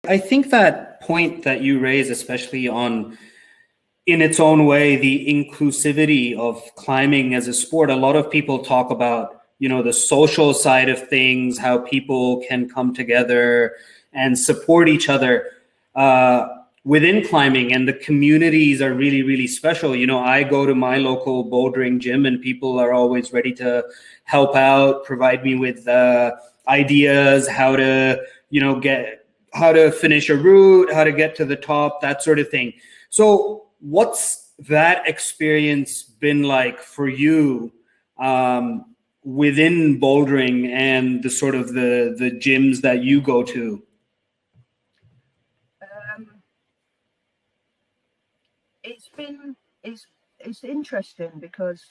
I think that point that you raise, especially on, in its own way, the inclusivity of climbing as a sport, a lot of people talk about, the social side of things, how people can come together and support each other within climbing, and the communities are really, really special. I go to my local bouldering gym and people are always ready to help out, provide me with ideas, how to, how to finish a route, how to get to the top, that sort of thing. So what's that experience been like for you within bouldering and the sort of the gyms that you go to? It's interesting because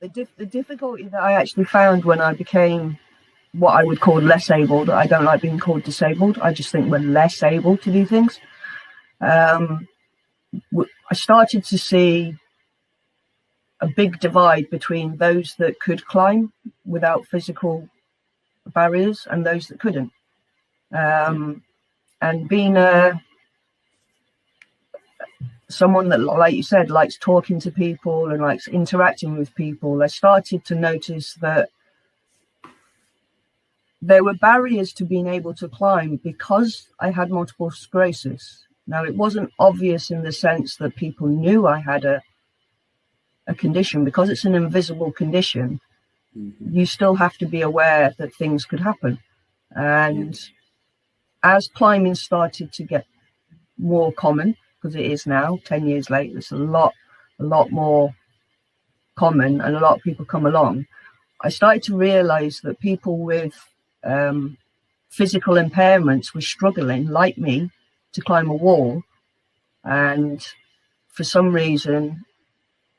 the difficulty that I actually found when I became what I would call less able, I don't like being called disabled, I just think we're less able to do things. I started to see a big divide between those that could climb without physical barriers and those that couldn't. And being someone that, like you said, likes talking to people and likes interacting with people, I started to notice that there were barriers to being able to climb because I had multiple sclerosis. Now, it wasn't obvious in the sense that people knew I had a condition. Because it's an invisible condition, you still have to be aware that things could happen. And as climbing started to get more common, because it is now, 10 years later, it's a lot more common and a lot of people come along, I started to realize that people with physical impairments were struggling, like me, to climb a wall. And for some reason,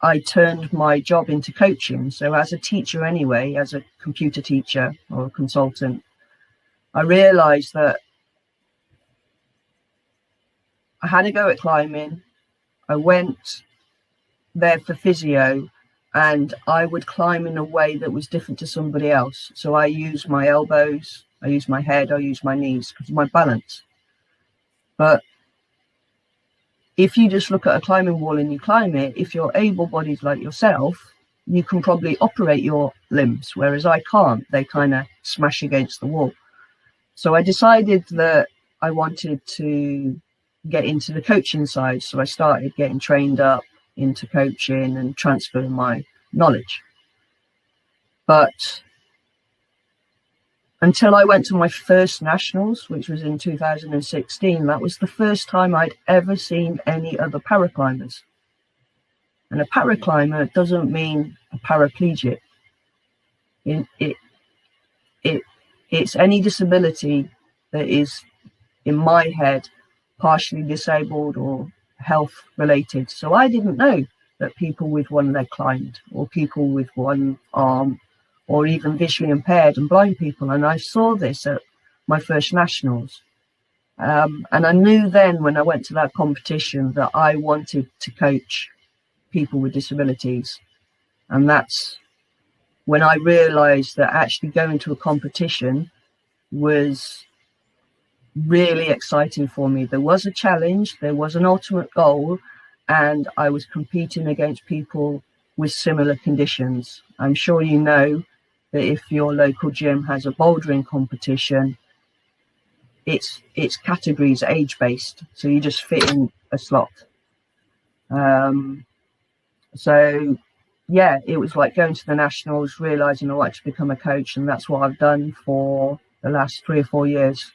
I turned my job into coaching. So as a teacher anyway, as a computer teacher or a consultant, I realized that I had a go at climbing. I went there for physio, and I would climb in a way that was different to somebody else. So I used my elbows, I used my head, I used my knees because of my balance. But if you just look at a climbing wall and you climb it, if you're able-bodied like yourself, you can probably operate your limbs, whereas I can't. They kind of smash against the wall. So I decided that I wanted to get into the coaching side. So I started getting trained up into coaching and transferring my knowledge. But until I went to my first nationals, which was in 2016, that was the first time I'd ever seen any other paraclimbers. And a paraclimber doesn't mean a paraplegic. It's any disability that is, in my head, partially disabled or health related. So I didn't know that people with one leg climbed, or people with one arm, or even visually impaired and blind people. And I saw this at my first nationals. And I knew then when I went to that competition that I wanted to coach people with disabilities. And that's when I realized that actually going to a competition was really exciting for me. There was a challenge, there was an ultimate goal, and I was competing against people with similar conditions. I'm sure you know that if your local gym has a bouldering competition, it's categories, age-based, so you just fit in a slot. So yeah, it was like going to the nationals, realizing I wanted to become a coach, and that's what I've done for the last 3 or 4 years.